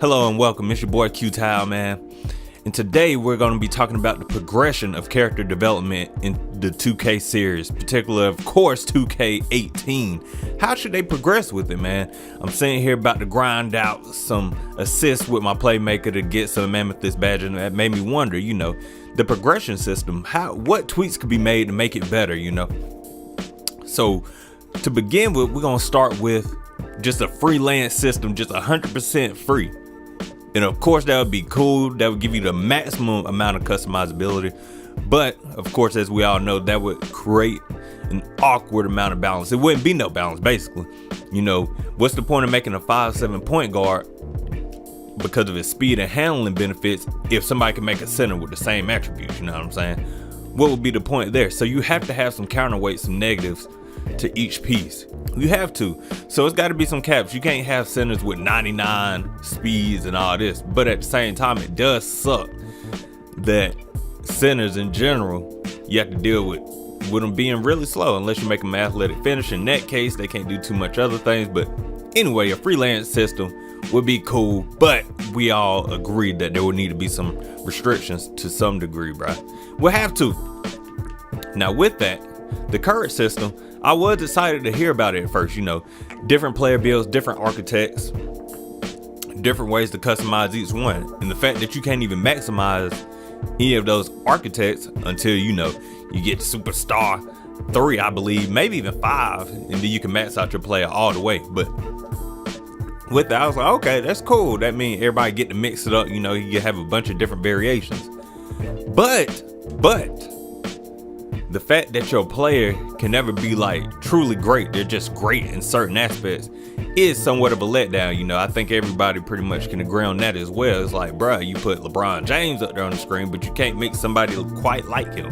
Hello and welcome, it's your boy Q-Tile, man. And today we're going to be talking about the progression of character development in the 2K series, particularly of course 2K18. How should they progress with it, man? I'm sitting here about to grind out some assists with my playmaker to get some Amethyst badge, and that made me wonder, the progression system, what tweaks could be made to make it better, So to begin with, we're going to start with just a freelance system, just 100% free. And of course that would be cool. That would give you the maximum amount of customizability. But of course, as we all know, that would create an awkward amount of balance. It wouldn't be no balance, basically. What's the point of making a 5'7" point guard because of his speed and handling benefits if somebody can make a center with the same attributes? You know what I'm saying? What would be the point there? So you have to have some counterweight, some negatives to each piece. You have to. So it's got to be some caps. You can't have centers with 99 speeds and all this. But at the same time, it does suck that centers in general, you have to deal with them being really slow unless you make them athletic finish. In that case, they can't do too much other things. But anyway, a freelance system would be cool. But we all agreed that there would need to be some restrictions to some degree, bro. We'll have to. Now with that, the current system, I was excited to hear about it at first, different player builds, different architects, different ways to customize each one. And the fact that you can't even maximize any of those architects until, you get Superstar 3, I believe, maybe even 5, and then you can max out your player all the way. But with that, I was like, okay, that's cool. That means everybody get to mix it up, you can have a bunch of different variations. But the fact that your player can never be truly great, they're just great in certain aspects, is somewhat of a letdown. I think everybody pretty much can agree on that as well. It's like, bruh, you put LeBron James up there on the screen, but you can't make somebody quite like him.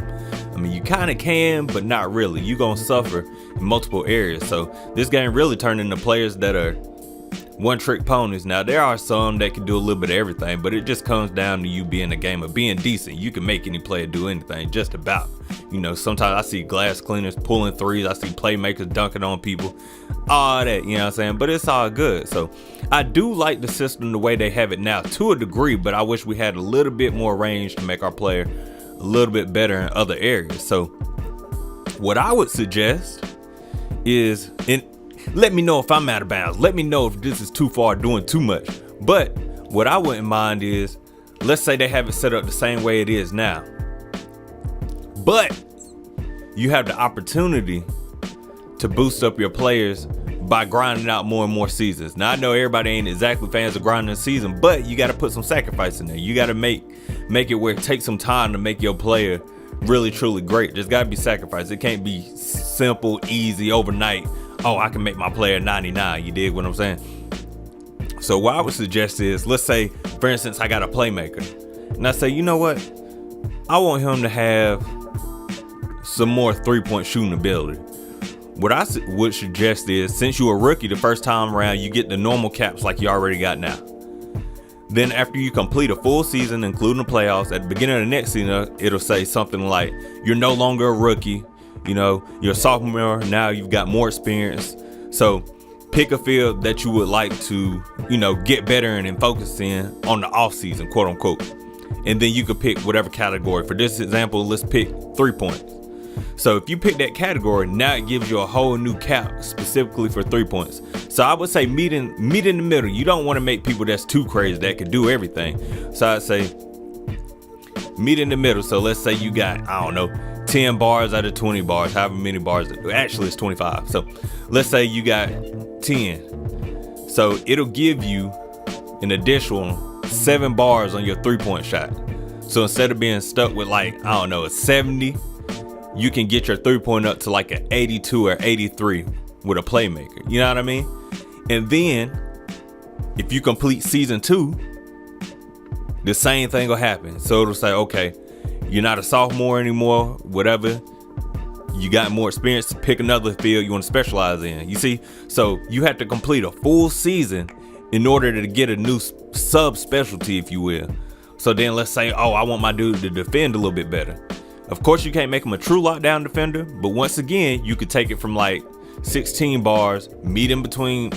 I mean, you kind of can, but not really. You're going to suffer in multiple areas. So this game really turned into players that are one-trick ponies. Now, there are some that can do a little bit of everything, but it just comes down to you being a gamer, being decent. You can make any player do anything, just about. Sometimes I see glass cleaners pulling threes. I see playmakers dunking on people. All that, you know what I'm saying? But it's all good. So I do like the system the way they have it now to a degree, but I wish we had a little bit more range to make our player a little bit better in other areas. So what I would suggest is, let me know if I'm out of bounds. Let me know if this is too far, doing too much. But what I wouldn't mind is, let's say they have it set up the same way it is now, but you have the opportunity to boost up your players by grinding out more and more seasons. Now, I know everybody ain't exactly fans of grinding a season, but you got to put some sacrifice in there. You got to make it where it takes some time to make your player really, truly great. There's got to be sacrifice. It can't be simple, easy, overnight. Oh, I can make my player 99. You dig what I'm saying? So what I would suggest is, let's say, for instance, I got a playmaker. And I say, you know what? I want him to have some more three-point shooting ability. What I would suggest is, since you're a rookie the first time around, you get the normal caps like you already got now. Then after you complete a full season, including the playoffs, at the beginning of the next season, it'll say something like, you're no longer a rookie. You're a sophomore, now you've got more experience. So pick a field that you would like to, get better in and focus in on the off season, quote unquote. And then you could pick whatever category. For this example, let's pick 3 points. So if you pick that category, now it gives you a whole new cap specifically for 3 points. So I would say meet in the middle. You don't want to make people that's too crazy that can do everything. So I'd say meet in the middle. So let's say you got, 10 bars out of 20 bars, however many bars. Actually, it's 25. So let's say you got 10. So it'll give you an additional 7 bars on your 3-point shot. So instead of being stuck with a 70, you can get your 3-point up to an 82 or 83 with a playmaker. You know what I mean? And then if you complete season 2, the same thing will happen. So it'll say, okay, you're not a sophomore anymore, whatever. You got more experience, to pick another field you want to specialize in. You see? So you have to complete a full season in order to get a new sub-specialty, if you will. So then let's say, I want my dude to defend a little bit better. Of course, you can't make him a true lockdown defender, but once again, you could take it from 16 bars, meet in between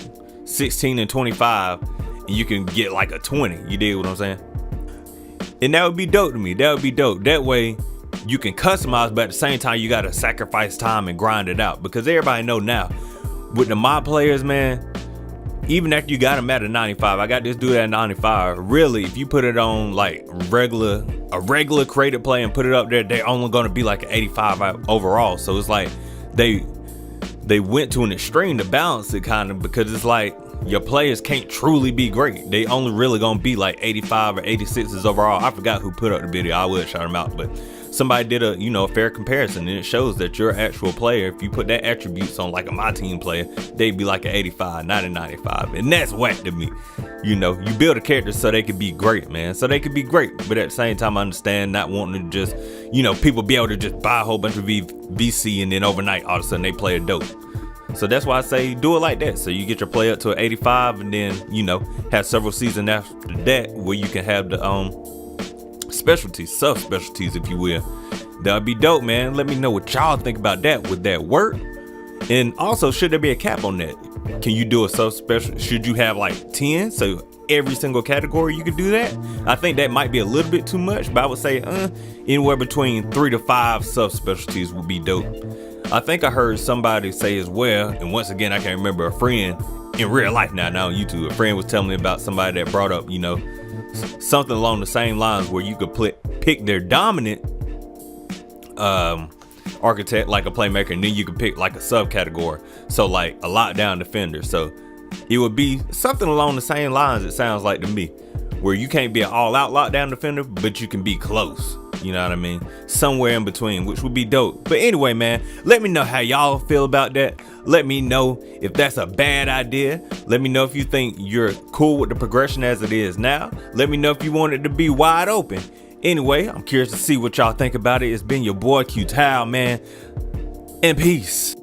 16 and 25, and you can get like a 20. You dig what I'm saying? And that would be dope to me. That would be dope. That way you can customize, but at the same time you gotta sacrifice time and grind it out, because everybody know now with the mod players, man, even after you got them at a 95, I got this dude at 95. Really, if you put it on like a regular creative play and put it up there, they're only gonna be like an 85 overall. So it's like they went to an extreme to balance it, kind of, because it's like your players can't truly be great. They only really gonna be like 85 or 86s overall. I forgot who put up the video. I would shout them out, but somebody did a fair comparison, and it shows that your actual player, if you put that attributes on like a my team player, they'd be like an 85, not a 95, and that's whack to me. You build a character so they could be great, man, so they could be great, but at the same time I understand not wanting to just, people be able to just buy a whole bunch of VC and then overnight all of a sudden they play a dope. So that's why I say do it like that. So you get your play up to an 85, and then, have several seasons after that where you can have the specialties, subspecialties, if you will. That'd be dope, man. Let me know what y'all think about that. Would that work? And also, should there be a cap on that? Can you do a subspecial? Should you have like 10? So every single category you could do that? I think that might be a little bit too much, but I would say anywhere between 3 to 5 subspecialties would be dope. I think I heard somebody say as well, and once again, I can't remember, a friend in real life now on YouTube, a friend was telling me about somebody that brought up, something along the same lines where you could pick their dominant architect, like a playmaker, and then you could pick like a subcategory, so like a lockdown defender. So it would be something along the same lines, it sounds like to me, where you can't be an all-out lockdown defender, but you can be close. You know what I mean? Somewhere in between, which would be dope. But anyway, man, let me know how y'all feel about that. Let me know if that's a bad idea. Let me know if you think you're cool with the progression as it is now. Let me know if you want it to be wide open. Anyway, I'm curious to see what y'all think about it. It's been your boy Q Towel, man. And peace.